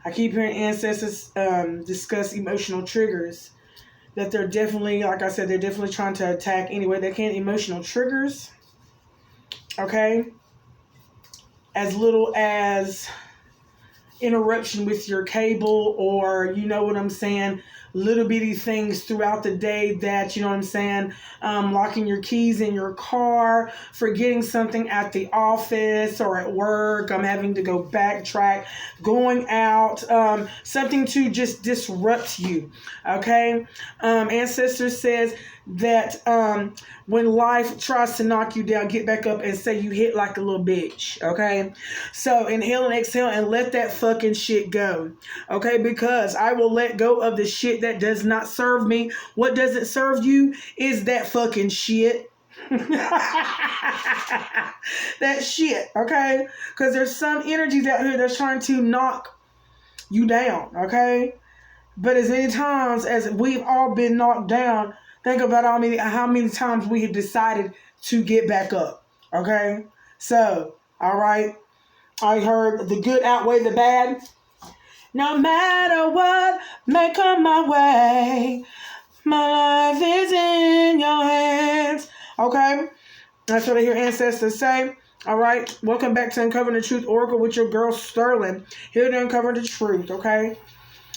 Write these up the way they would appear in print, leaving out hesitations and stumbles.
I keep hearing ancestors discuss emotional triggers. That they're definitely, like I said, they're definitely trying to attack any way they can. Emotional triggers, okay? As little as interruption with your cable, or you know what I'm saying, little bitty things throughout the day that, you know what I'm saying, locking your keys in your car, forgetting something at the office or at work, having to go backtrack, going out, something to just disrupt you, okay? Ancestor says that when life tries to knock you down, get back up and say you hit like a little bitch, okay? So inhale and exhale and let that fucking shit go, okay? Because I will let go of the shit that does not serve me. What doesn't serve you is that fucking shit. That shit, okay? Because there's some energies out here that's trying to knock you down, okay? But as many times as we've all been knocked down, think about how many times we have decided to get back up, okay? So, all right, I heard the good outweigh the bad. No matter what may come my way, my life is in your hands, okay? That's what I hear ancestors say. All right, welcome back to Uncovering the Truth Oracle with your girl Sterling, here to uncover the truth, okay?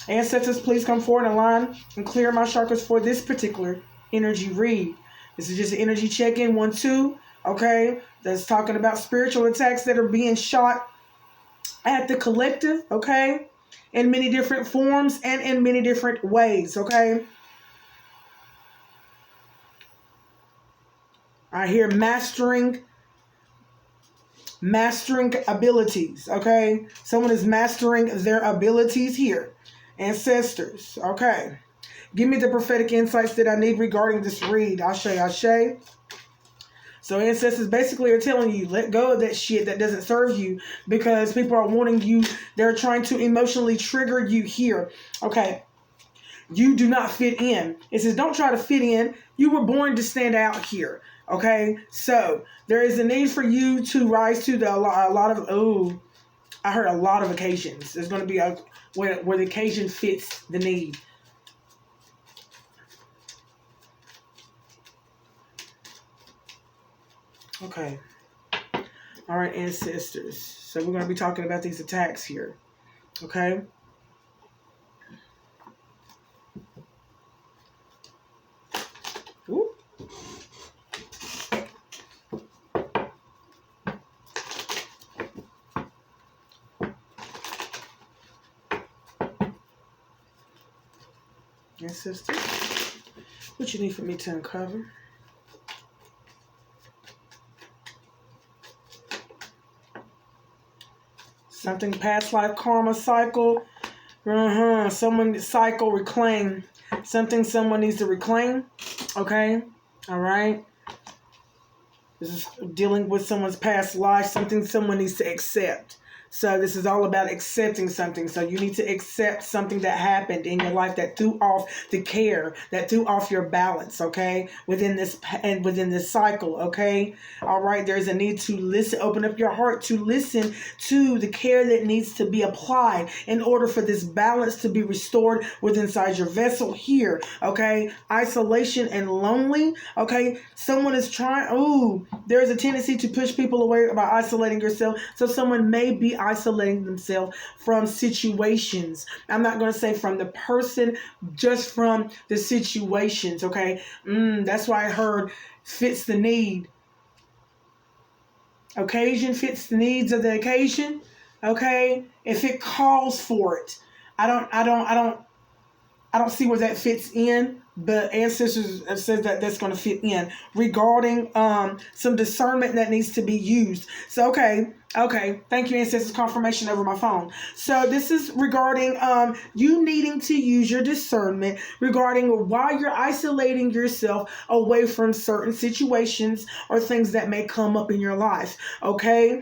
Ancestors, please come forward and align and clear my chakras for this particular energy read. This is just an energy check-in, 1-2, okay? That's talking about spiritual attacks that are being shot at the collective, okay? In many different forms and in many different ways, okay? I hear mastering abilities, okay? Someone is mastering their abilities here. Ancestors, okay. Give me the prophetic insights that I need regarding this read. Ashe, ashe. So ancestors basically are telling you, let go of that shit that doesn't serve you, because people are wanting you, they're trying to emotionally trigger you here. Okay. You do not fit in. It says, don't try to fit in. You were born to stand out here. Okay. So there is a need for you to rise to a lot of, I heard a lot of occasions. There's going to be where the occasion fits the need. Okay. All right, ancestors. So we're going to be talking about these attacks here. Okay. Ooh. Ancestors, what you need for me to uncover? Something past life karma cycle. Someone cycle reclaim. Something someone needs to reclaim. Okay. All right. This is dealing with someone's past life. Something someone needs to accept. So this is all about accepting something. So you need to accept something that happened in your life that threw off the care, that threw off your balance, okay? Within this cycle, okay? All right, there's a need to listen, open up your heart to listen to the care that needs to be applied in order for this balance to be restored within inside your vessel here, okay? Isolation and lonely, okay? Someone is trying, there's a tendency to push people away by isolating yourself. So someone may be isolating themselves from situations. I'm not going to say from the person, just from the situations, okay? That's why I heard fits the need. Occasion fits the needs of the occasion, okay? If it calls for it. I don't see where that fits in, but ancestors says that that's going to fit in regarding some discernment that needs to be used. So okay, thank you, ancestors. Confirmation over my phone. So this is regarding you needing to use your discernment regarding why you're isolating yourself away from certain situations or things that may come up in your life. Okay,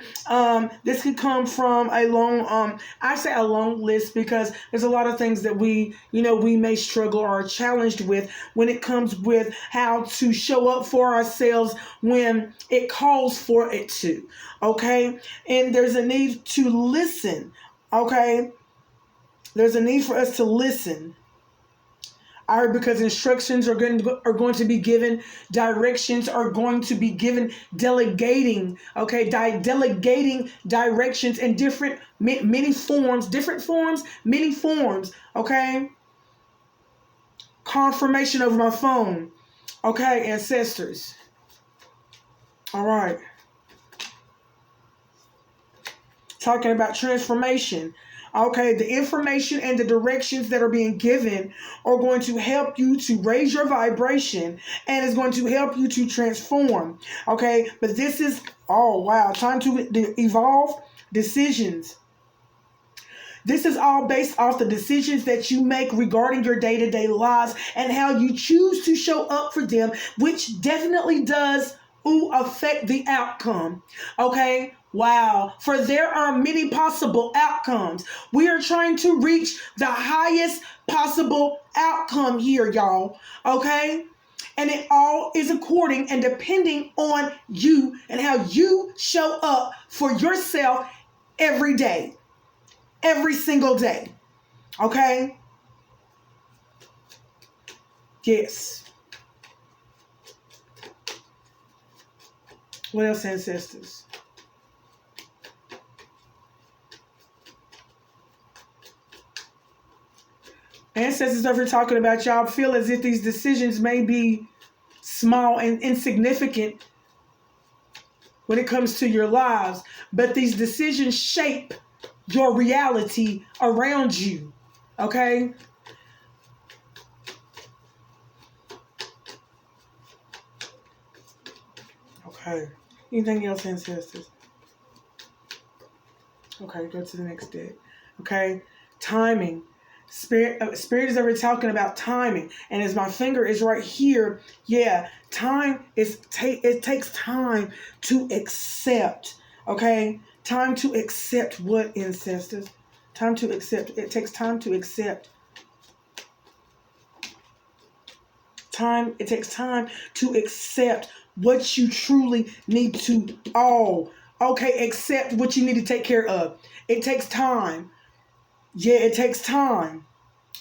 this could come from a long I say a long list, because there's a lot of things that we may struggle or are challenged with when it comes with how to show up for ourselves when it calls for it to. Okay, and there's a need to listen. Okay, There's a need for us to listen. I heard because instructions are going to be given, directions are going to be given, delegating, okay, delegating directions in different, many forms, many forms, okay. Confirmation over my phone, okay, ancestors. All right. Talking about transformation. Okay, the information and the directions that are being given are going to help you to raise your vibration and is going to help you to transform. Okay, but this is, oh wow, time to evolve decisions. This is all based off the decisions that you make regarding your day-to-day lives and how you choose to show up for them, which definitely does affect the outcome. Okay. Wow. For there are many possible outcomes. We are trying to reach the highest possible outcome here, y'all. Okay. And it all is according and depending on you and how you show up for yourself every day, every single day. Okay. Yes. What else, ancestors? Ancestors, if we're talking about, y'all feel as if these decisions may be small and insignificant when it comes to your lives, but these decisions shape your reality around you. Okay? Okay. Anything else, ancestors? Okay, go to the next deck. Okay? Timing. Spirit is ever talking about timing, and as my finger is right here, yeah, time is it takes time to accept. Okay, time to accept what, ancestors? Time to accept. It takes time to accept. Time. It takes time to accept what you truly need to. Oh, okay. Accept what you need to take care of. It takes time. Yeah, it takes time.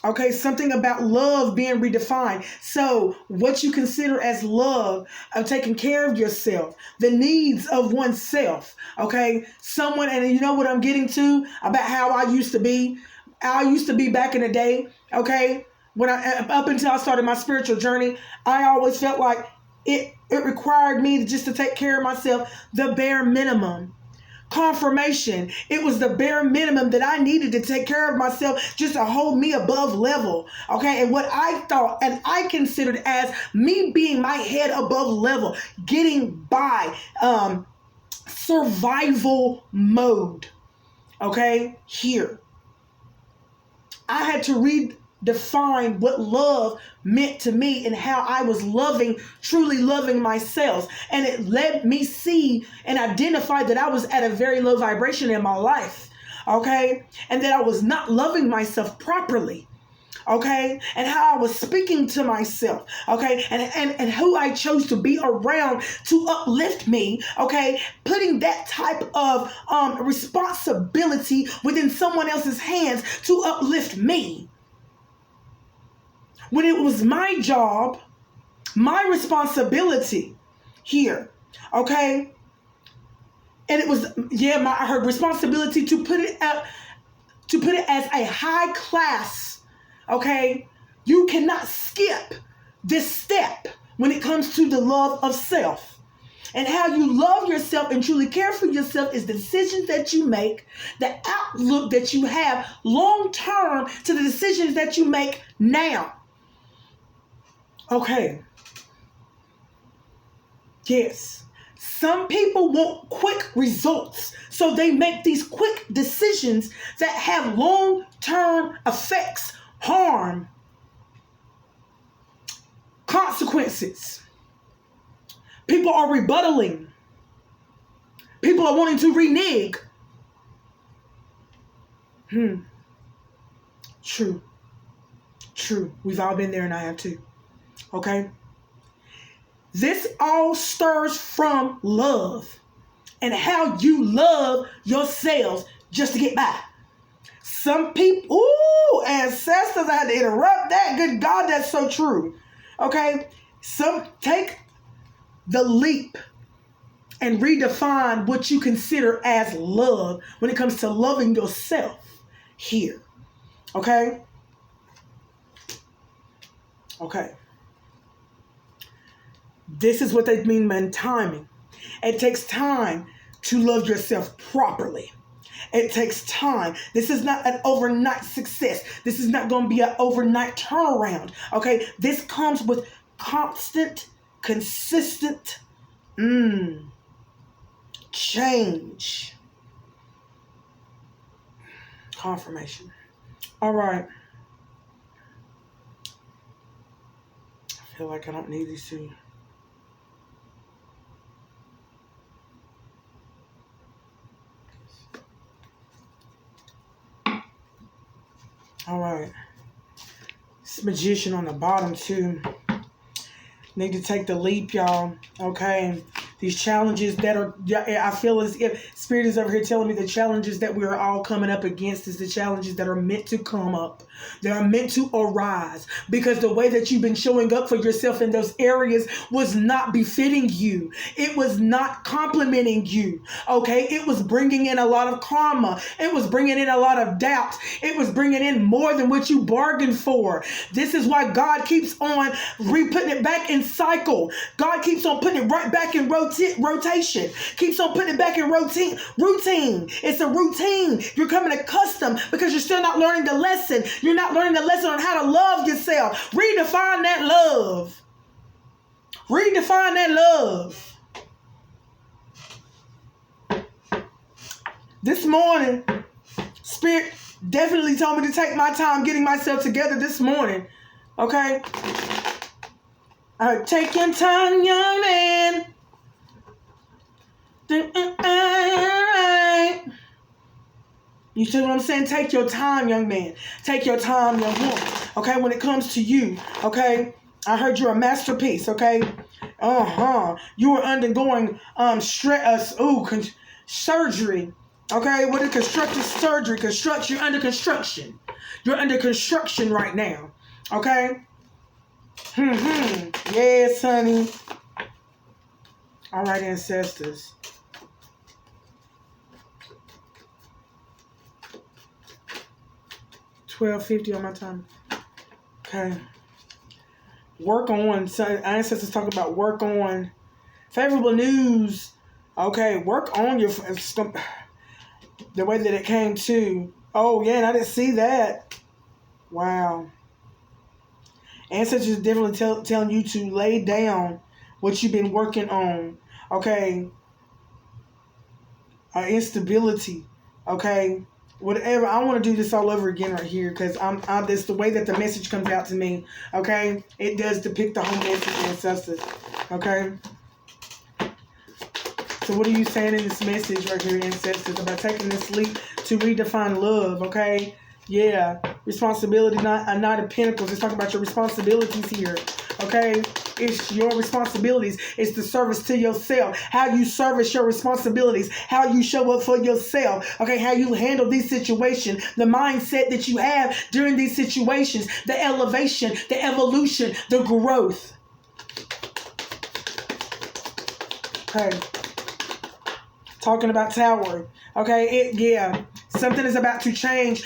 Okay, something about love being redefined. So what you consider as love, of taking care of yourself, the needs of oneself. Okay, someone, and you know what I'm getting to about how I used to be. I used to be back in the day. Okay, when up until I started my spiritual journey, I always felt like it required me just to take care of myself, the bare minimum. Confirmation. It was the bare minimum that I needed to take care of myself just to hold me above level. Okay. And what I thought and I considered as me being my head above level, getting by, survival mode. Okay. Here. I had to redefine what love meant to me and how I was truly loving myself. And it let me see and identify that I was at a very low vibration in my life. Okay. And that I was not loving myself properly. Okay. And how I was speaking to myself. Okay. And who I chose to be around to uplift me. Okay. Putting that type of responsibility within someone else's hands to uplift me. When it was my job, my responsibility here, okay? And it was, her responsibility to put it as a high class, okay? You cannot skip this step when it comes to the love of self. And how you love yourself and truly care for yourself is the decisions that you make, the outlook that you have long term to the decisions that you make now. Okay. Yes. Some people want quick results, so they make these quick decisions that have long-term effects, harm, consequences. People are rebuttaling. People are wanting to renege. True. We've all been there, and I have too. Okay? This all stirs from love and how you love yourselves just to get by. Some people, ooh, ancestors, I had to interrupt that. Good God, that's so true. Okay? Take the leap and redefine what you consider as love when it comes to loving yourself here. Okay? Okay. This is what they mean by timing. It takes time to love yourself properly. It takes time. This is not an overnight success. This is not going to be an overnight turnaround. Okay? This comes with constant, consistent change. Confirmation. All right. I feel like I don't need these two. All right. This magician on the bottom too. Need to take the leap, y'all. Okay. These challenges that are, I feel as if Spirit is over here telling me the challenges that we are all coming up against is the challenges that are meant to come up. They are meant to arise because the way that you've been showing up for yourself in those areas was not befitting you. It was not complimenting you. Okay. It was bringing in a lot of karma. It was bringing in a lot of doubt. It was bringing in more than what you bargained for. This is why God keeps on putting it back in cycle. God keeps on putting it right back in rotation. Keeps on putting it back in routine. It's a routine. You're coming accustomed because you're still not learning the lesson. You're not learning the lesson on how to love yourself. Redefine that love. Redefine that love. This morning, Spirit definitely told me to take my time getting myself together this morning. Okay? Take your time, young man. You see what I'm saying? Take your time, young man. Take your time, young woman. Okay, when it comes to you, okay? I heard you're a masterpiece, okay? You were undergoing surgery. Okay, what is constructive surgery? You're under construction. You're under construction right now. Okay? Yes, honey. All right, ancestors. $12.50 on my time. Okay. Work on. So ancestors talk about work on. Favorable news. Okay, work on your. The way that it came to. Oh yeah, and I didn't see that. Wow. Ancestors definitely telling you to lay down what you've been working on. Okay. Instability. Okay. Whatever. I want to do this all over again right here because this the way that the message comes out to me. Okay. It does depict the whole message, ancestors. Okay. So what are you saying in this message right here, ancestors, about taking this leap to redefine love? Okay. Yeah, responsibility, not a Knight of Pentacles. Let's talk about your responsibilities here, okay? It's your responsibilities. It's the service to yourself. How you service your responsibilities. How you show up for yourself, okay? How you handle these situations. The mindset that you have during these situations. The elevation, the evolution, the growth. Okay. Talking about Tower, okay? Something is about to change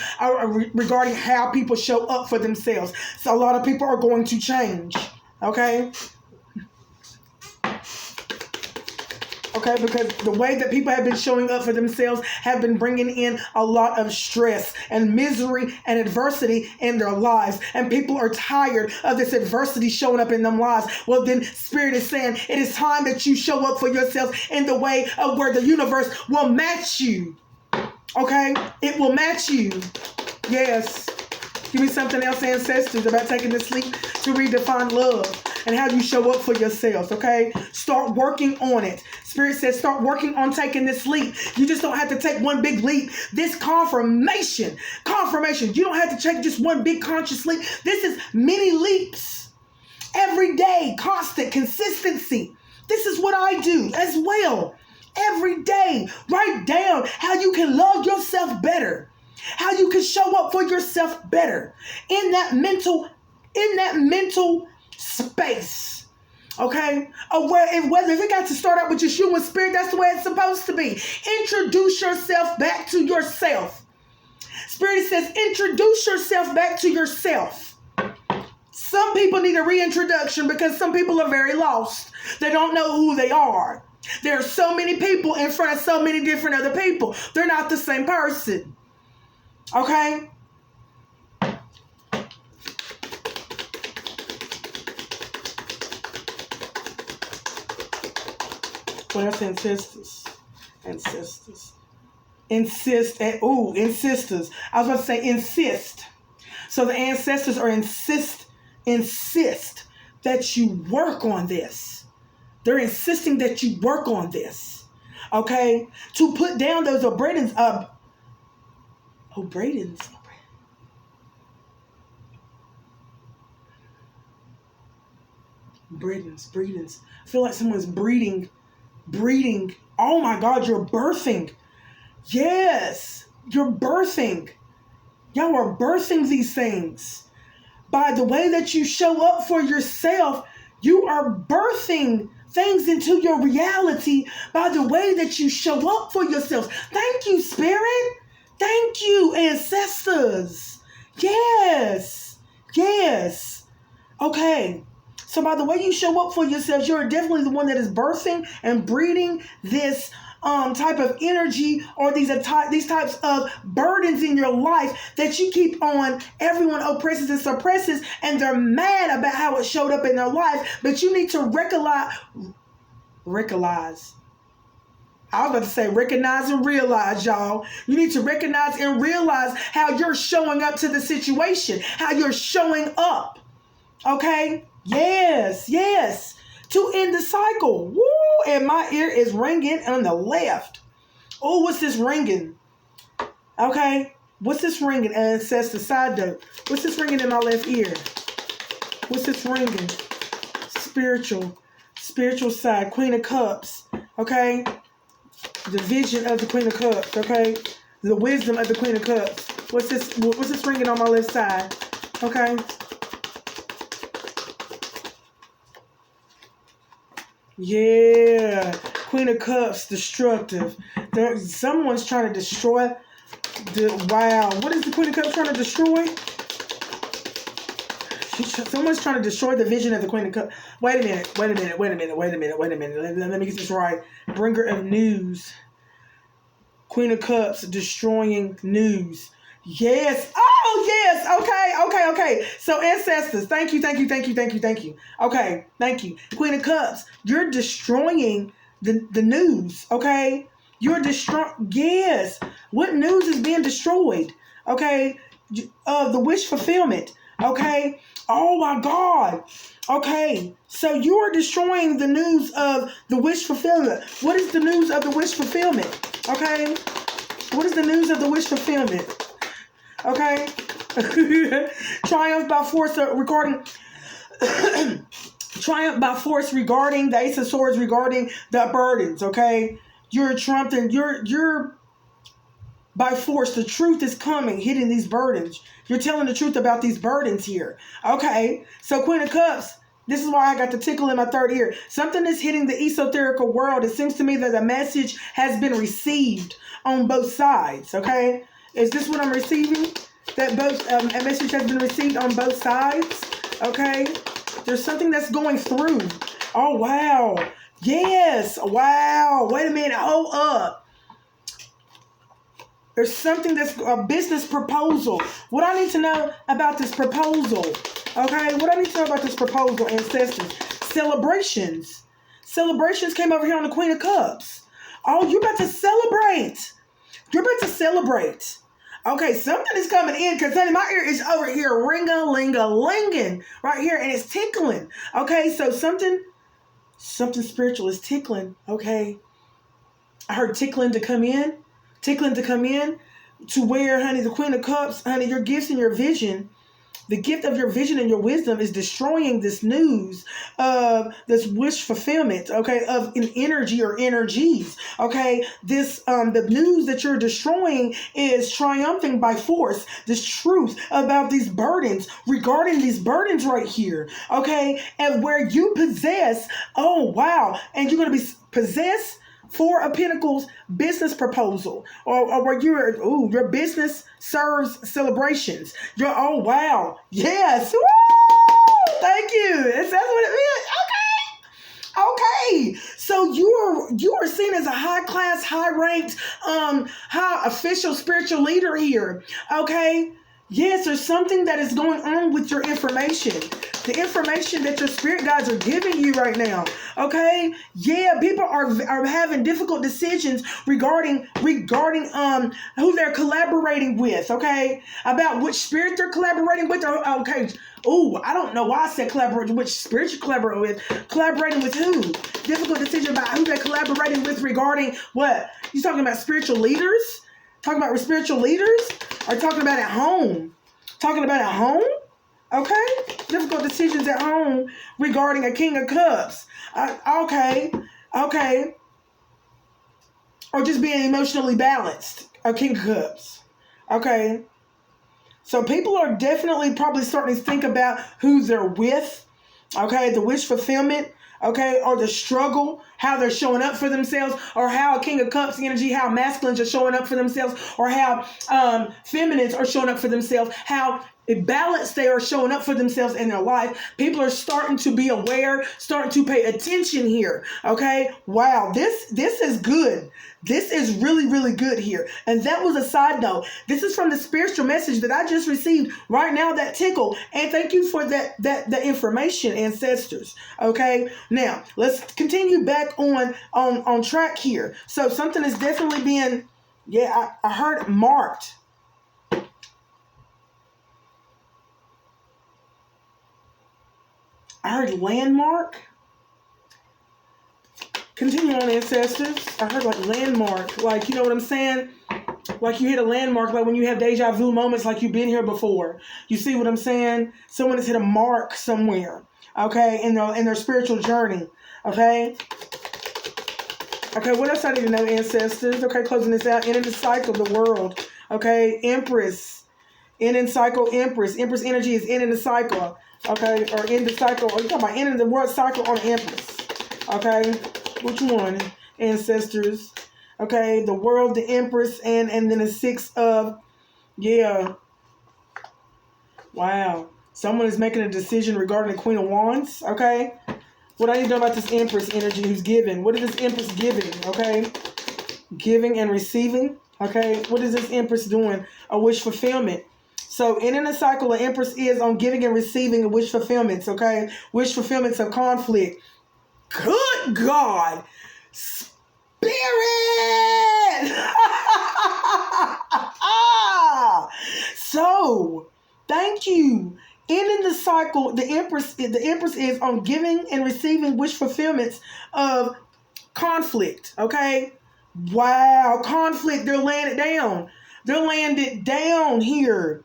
regarding how people show up for themselves. So a lot of people are going to change. Okay? Okay, because the way that people have been showing up for themselves have been bringing in a lot of stress and misery and adversity in their lives. And people are tired of this adversity showing up in their lives. Well, then Spirit is saying it is time that you show up for yourself in the way of where the universe will match you. Okay? It will match you. Yes. Give me something else, ancestors, about taking this leap to redefine love and how you show up for yourselves, okay? Start working on it. Spirit says start working on taking this leap. You just don't have to take one big leap. This confirmation. You don't have to take just one big conscious leap. This is many leaps. Every day, constant consistency. This is what I do as well. Every day, write down how you can love yourself better. how you can show up for yourself better in that mental space. Okay? Whether if it got to start out with your human spirit, that's the way it's supposed to be. Introduce yourself back to yourself. Spirit says, introduce yourself back to yourself. Some people need a reintroduction because some people are very lost. They don't know who they are. There are so many people in front of so many different other people. They're not the same person. Okay? What else? Ancestors. Insisters. I was about to say insist. So the ancestors are insist that you work on this. They're insisting that you work on this. Okay? To put down those Bredens. Breedings. I feel like someone's breeding. Oh my God, you're birthing. Yes, you're birthing. Y'all are birthing these things. By the way that you show up for yourself, you are birthing things into your reality by the way that you show up for yourself. Thank you, Spirit. Thank you, ancestors. Yes. Okay. So by the way you show up for yourself, you're definitely the one that is birthing and breeding this type of energy or these types of burdens in your life that you keep on. Everyone oppresses and suppresses, and they're mad about how it showed up in their life. But you need to recognize. I was about to say recognize and realize, y'all. You need to recognize and realize how you're showing up to the situation, how you're showing up. Okay? Yes. To end the cycle. Woo! And my ear is ringing on the left. Oh, what's this ringing? Okay. What's this ringing? Ancestor side note. What's this ringing in my left ear? What's this ringing? Spiritual side. Queen of Cups. Okay. The vision of the Queen of Cups. Okay. The wisdom of the Queen of Cups. What's this ringing on my left side? Okay. Yeah, Queen of Cups, destructive. Someone's trying to destroy wow. What is the Queen of Cups trying to destroy? Someone's trying to destroy the vision of the Queen of Cups. Wait a minute. Let me get this right. Bringer of news. Queen of Cups, destroying news. Yes. Oh, yes. Okay. So ancestors, thank you. Okay, thank you. Queen of Cups, you're destroying the news, okay? You're destroying, yes. What news is being destroyed? Okay, the wish fulfillment, okay? Oh my God. Okay, so you are destroying the news of the wish fulfillment. What is the news of the wish fulfillment? Okay, what is the news of the wish fulfillment? Okay. Triumph by force regarding the Ace of Swords regarding the burdens. Okay. You're trumped and you're by force. The truth is coming, hitting these burdens. You're telling the truth about these burdens here. Okay. So Queen of Cups, this is why I got the tickle in my third ear. Something is hitting the esoterical world. It seems to me that the message has been received on both sides. Okay. Is this what I'm receiving? That both a message has been received on both sides? Okay. There's something that's going through. Oh, wow. Yes. Wow. Wait a minute. Hold up. There's something that's a business proposal. What I need to know about this proposal. Okay. What I need to know about this proposal, ancestors. Celebrations. Celebrations came over here on the Queen of Cups. Oh, you're about to celebrate. Okay, something is coming in because, honey, my ear is over here ring-a-ling-a-linging right here, and it's tickling. Okay, so something spiritual is tickling. Okay, I heard tickling to come in to where, honey, the Queen of Cups, honey, your gifts and your vision The gift of your vision and your wisdom is destroying this news of this wish fulfillment, okay, of an energy or energies, okay. This the news that you're destroying is triumphing by force. This truth about these burdens, regarding these burdens right here, okay, and where you possess, oh wow, and you're going to be possessed. Four of Pentacles business proposal, or where your business serves celebrations. Oh wow, yes, woo! Thank you. That's what it is. Okay. So you are seen as a high class, high ranked, high official spiritual leader here. Okay. Yes, there's something that is going on with your information. The information that your spirit guides are giving you right now. Okay? Yeah, people are having difficult decisions regarding who they're collaborating with, okay? About which spirit they're collaborating with. Okay. Oh, I don't know why I said collaborating, which spirit you collaborate with. Collaborating with who? Difficult decision about who they're collaborating with regarding what? You talking about spiritual leaders? Talking about spiritual leaders? Or talking about at home? Talking about at home? Okay? Difficult decisions at home regarding a King of Cups. Okay. Or just being emotionally balanced. A King of Cups. Okay? So people are definitely probably starting to think about who they're with. Okay? The wish fulfillment. Okay, or the struggle, how they're showing up for themselves, or how King of Cups energy, how masculines are showing up for themselves, or how feminines are showing up for themselves, how balanced they are showing up for themselves in their life. People are starting to be aware, starting to pay attention here. Okay, wow, this is good. This is really, really good here. And that was a side note. This is from the spiritual message that I just received right now, that tickle. And thank you for that information, ancestors. Okay. Now let's continue back on track here. So something is definitely being, I heard marked. I heard landmark. Continue on, ancestors. I heard like landmark. Like, you know what I'm saying? Like you hit a landmark, like when you have deja vu moments, like you've been here before. You see what I'm saying? Someone has hit a mark somewhere, okay, in their spiritual journey, okay? Okay, what else I need to know, ancestors? Okay, closing this out. Ending the cycle of the world, okay? Empress. Ending cycle, Empress. Empress energy is ending the cycle, okay? Or end the cycle. Or you talking about ending the world cycle on Empress, okay? Which one, ancestors? Okay, the world, the Empress, and then the Six of, wow. Someone is making a decision regarding the Queen of Wands, okay? What I need to know about this Empress energy who's giving. What is this Empress giving, okay? Giving and receiving, okay? What is this Empress doing? A wish fulfillment. So, in a cycle, the Empress is on giving and receiving a wish fulfillments, okay? Wish fulfillments of conflict. Good God. Spirit. So, thank you. Ending the cycle, the Empress is on giving and receiving wish fulfillments of conflict, okay? Wow, conflict, they're laying it down. They're laying it down here.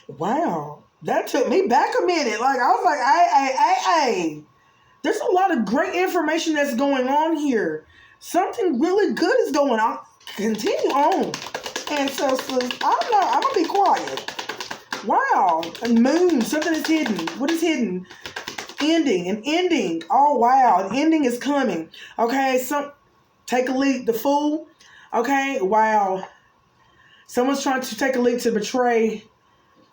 Wow, that took me back a minute. Like, I was like, hey. There's a lot of great information that's going on here. Something really good is going on. Continue on. And so, I don't know. I'm going to be quiet. Wow. And moon. Something is hidden. What is hidden? Ending. An ending. Oh, wow. An ending is coming. Okay. Take a leap. The Fool. Okay. Wow. Someone's trying to take a leap to betray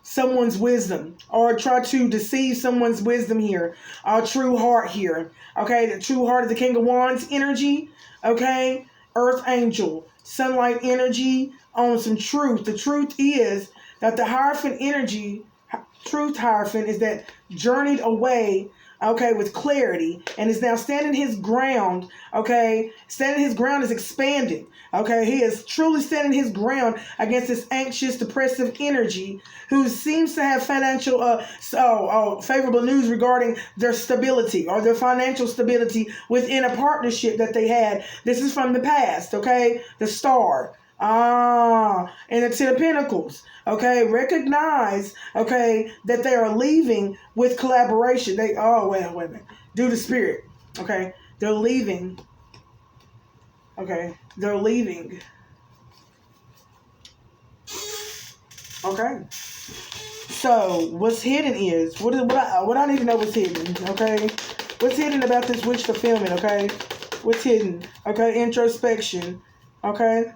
someone's wisdom, or try to deceive someone's wisdom here. Our true heart here. Okay, the true heart of the King of Wands energy. Okay, Earth Angel, sunlight energy on some truth. The truth is that the Hierophant energy, truth Hierophant, is that journeyed away, okay, with clarity, and is now standing his ground, okay? Standing his ground is expanding, okay? He is truly standing his ground against this anxious, depressive energy who seems to have financial, favorable news regarding their stability or their financial stability within a partnership that they had. This is from the past, okay? The Star. And the Ten of Pentacles. Okay, recognize, okay, that they are leaving with collaboration. Wait a minute. Due to spirit. Okay, they're leaving. Okay, they're leaving. Okay. So what's hidden is what I need to know what's hidden. Okay, what's hidden about this witch fulfillment? Okay, what's hidden? Okay, introspection. Okay.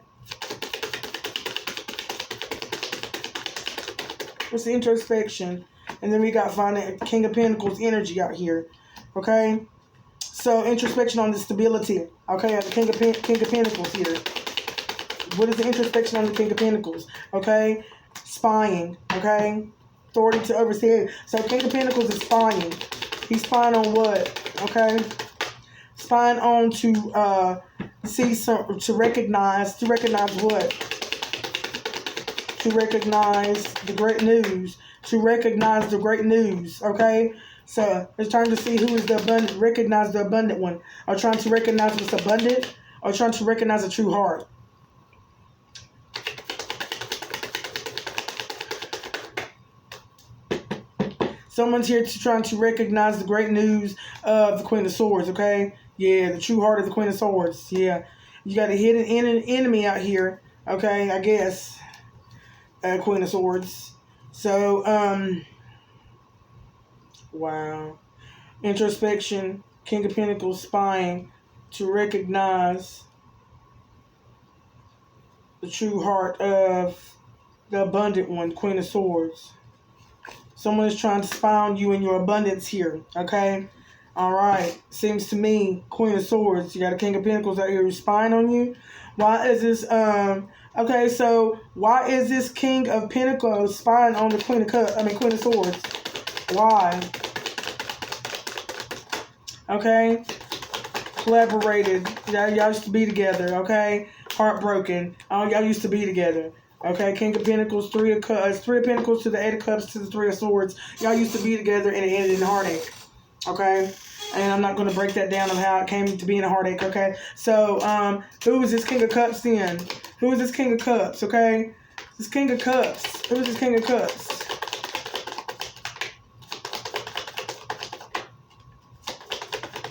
What's the introspection? And then we got finding King of Pentacles energy out here. Okay? So introspection on the stability. Okay, the King of Pentacles here. What is the introspection on the King of Pentacles? Okay? Spying. Okay? Authority to oversee. So King of Pentacles is spying. He's spying on what? Okay? Spying on to see some, to recognize what? To recognize the great news. To recognize the great news. Okay? So it's trying to see who is the abundant, recognize the abundant one. Or trying to recognize what's abundant. Or trying to recognize a true heart. Someone's here trying to recognize the great news of the Queen of Swords, okay? Yeah, the true heart of the Queen of Swords. Yeah. You got a hidden enemy out here, okay, I guess. Queen of Swords. So, wow. Introspection, King of Pentacles, spying to recognize the true heart of the abundant one, Queen of Swords. Someone is trying to spy on you and your abundance here, okay? All right. Seems to me, Queen of Swords, you got a King of Pentacles out here who's spying on you. Why is this, okay, so why is this King of Pentacles spying on the Queen of Swords? Why? Okay? Collaborated. Y'all used to be together, okay? Heartbroken. Y'all used to be together. Okay, King of Pentacles, Three of Pentacles to the Eight of Cups to the Three of Swords. Y'all used to be together and it ended in heartache. Okay? And I'm not going to break that down on how it came to being a heartache, okay? So, who is this King of Cups then? Who is this King of Cups, okay? This King of Cups. Who is this King of Cups?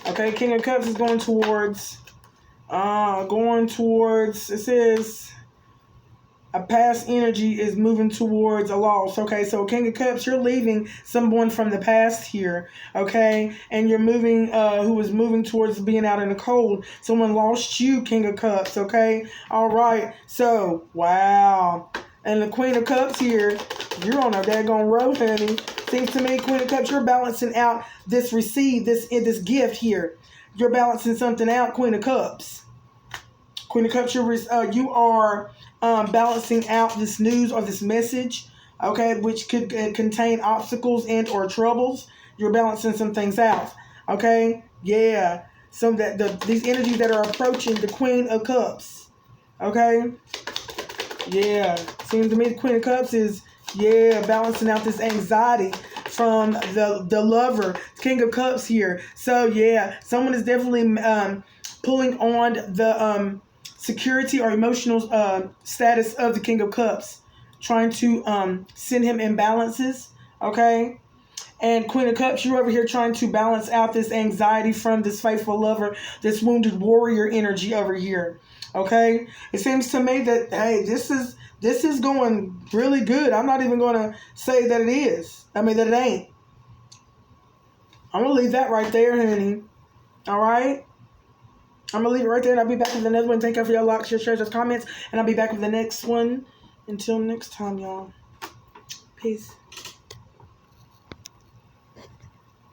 Okay, King of Cups is going towards, it says, a past energy is moving towards a loss. Okay, so King of Cups, you're leaving someone from the past here. Okay, and you're moving, who was moving towards being out in the cold. Someone lost you, King of Cups. Okay, all right. So, wow. And the Queen of Cups here, you're on a daggone road, honey. Seems to me, Queen of Cups, you're balancing out this gift here. You're balancing something out, Queen of Cups. Queen of Cups, you are balancing out this news or this message, okay, which could contain obstacles and or troubles. You're balancing some things out, okay? Yeah, some these energies that are approaching the Queen of Cups, okay? Yeah, seems to me the Queen of Cups is, balancing out this anxiety from the lover, King of Cups here. So, yeah, someone is definitely pulling on the security or emotional status of the King of Cups, trying to send him imbalances, okay? And Queen of Cups, you're over here trying to balance out this anxiety from this faithful lover, this wounded warrior energy over here, okay? It seems to me that, hey, this is going really good. I'm not even going to say that it is. That it ain't. I'm going to leave that right there, honey. All right? I'm going to leave it right there, and I'll be back with another one. Thank you for your likes, your shares, your comments, and I'll be back with the next one. Until next time, y'all. Peace.